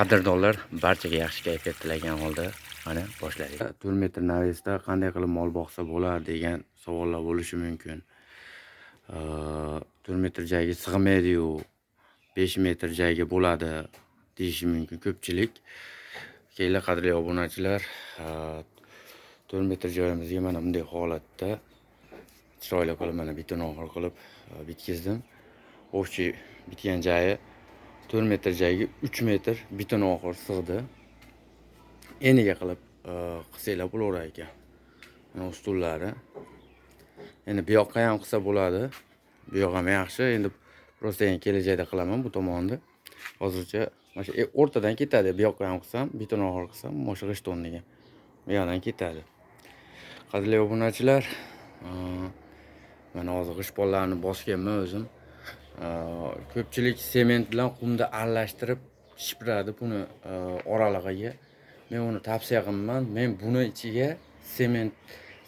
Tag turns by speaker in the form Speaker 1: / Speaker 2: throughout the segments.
Speaker 1: Qadrdonlar barchaga yaxshi kayfiyat tilagan holda mana boshlaylik. 4 metr navesda qanday qilib mol boqsa bo'lar degan savollar bo'lishi mumkin. 4 metr joyga sig'maydi-yu, 5 metr joyga bo'ladi deyishi mumkin ko'pchilik. Keling qadrli obunachilar, 4 metr joyimizga mana bunday holatda chiroyli qilib mana beton oxir qilib bitkizdim. O'xchi bitgan joyi 4 metr joyga 3 metr beton oxir sig'di. Eniga qilib qilsanglar bo'laverar ekan. Mana ustullari. Endi bu yoqqa ham qilsa bo'ladi. Bu yoq ham yaxshi. Endi prosta kelajakda qilaman bu tomonni. Hozircha mana shu o'rtadan ketadi. Bu yoqqa ham qilsam, beton oxir qilsam, mana shu g'ishtoniga bu yoqdan ketadi. Qadrli obunachilar, mana hozir g'ishtponlarni bosganman o'zim. Ko'pchilik sement bilan qumni aralashtirib shipiradi buni oralig'iga. Men uni tavsiya qilmayman. Men buni ichiga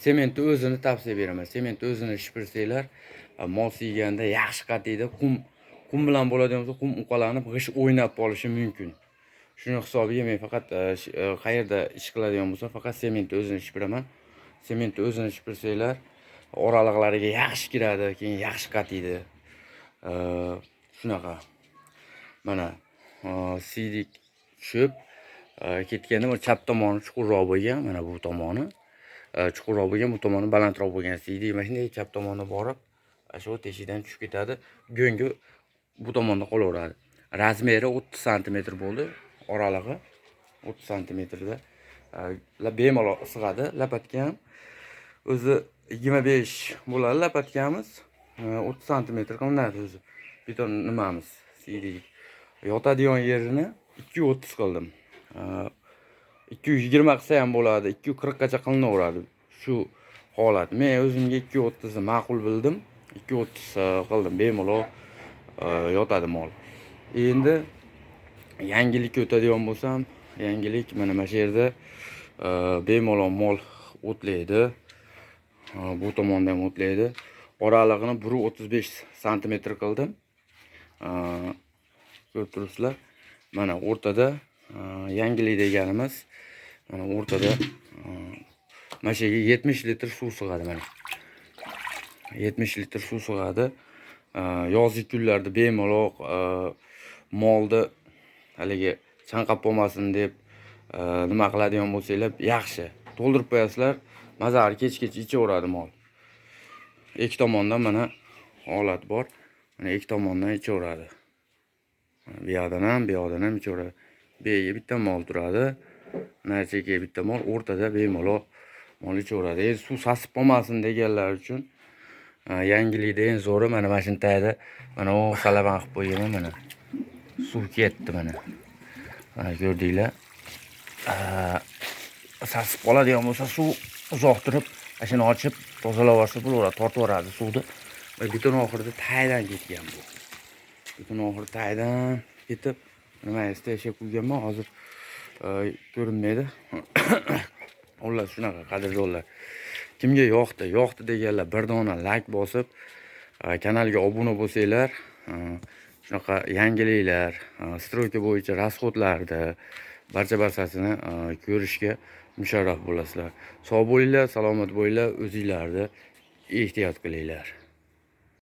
Speaker 1: sementni o'zini tavsiya beraman. Sementni o'zini shipirsanglar, mol siyganda yaxshi qatiydi. Qum bilan bo'ladigan bo'lsa, qum uqalanib, g'isht o'ynab qolishi mumkin. Shuni hisobiga men faqat qayerda ish qiladigan bo'lsam, faqat sementni o'zini shipiraman. Sementni o'zini shipirsanglar, oraliqlariga yaxshi kiradi, keyin yaxshi qatiydi. Shunaqa. Mana siydik tushib ketganda bu chap tomoni chuqurroq bo'lgan, mana bu tomoni chuqurroq bo'lgan, bu tomoni balandroq bo'lgan siydik. Mana shunday chap tomoniga borib, shu teshikdan tushib ketadi. Go'ngi bu tomonda qolaveradi. Razmeri 30 sm bo'ldi, oralig'i 30 sm-da. Bemalol sig'adi. Lapatga ham o'zi 25 bo'ladi lapatkamiz. 30 sm qilinadi o'zi. Beton nimamiz, siydik. Yotadigan yerini 230 qildim. 220 qilsa ham bo'ladi, 240 gacha qilinaveradi shu holat. Men o'zimga 230 ni ma'qul bildim. 230 qildim, bemalol yotadi mol. Endi yangilikka o'tadigan bo'lsam, yangilik mana shu yerda bemalol mol o'tlaydi. Bu tomonda ham o'tlaydi. Oralig'ini 1.35 sm qildim. Ko'rib turibsizlar. Mana o'rtada yangilik deganimiz, mana o'rtada mana shu 70 litr suv sig'adi mana. 70 litr suv sig'adi. Yozgi kunlarda bemalol molni haligi chanqab qolmasin deb nima qiladigan bo'lsanglar, yaxshi. To'ldirib qo'yasizlar, mazali kech-kech ichaveradi mol. Ikki tomondan mana holat bor. Mana ikki tomondan ichaveradi. Bu yoqdan ham, bu yoqdan ham ichaveradi. Bu yerga bitta mol turadi. Narchaga bitta mol, o'rtada bemalol mol ichaveradi. Endi suv sasib qolmasin deganlar uchun yangilikda eng zo'ri mana shuni tayda mana o salaban qilib qo'yganman mana. Suv ketdi mana. Mana ko'rdinglar. Sasib qoladigan bo'lsa suv uzoq turib, shuni ochib tozalab olsa bo'laveradi, tortib yuboradi suvni. Beton oxirida taydan ketgan bu. Beton oxiri taydan ketib, nima istashib qo'yganman, hozir ko'rinmaydi. Xullas shunaqa qadrdonlar. Kimga yoqdi deganlar bir dona like bosib, kanalga obuna bo'lsanglar, shunaqa yangiliklar, stroyka bo'yicha rasxodlarni barchasini ko'rishga musharraf bo'lasizlar. Sog' bo'linglar, salomat bo'linglar, o'zingizlarni ehtiyot qilinglar.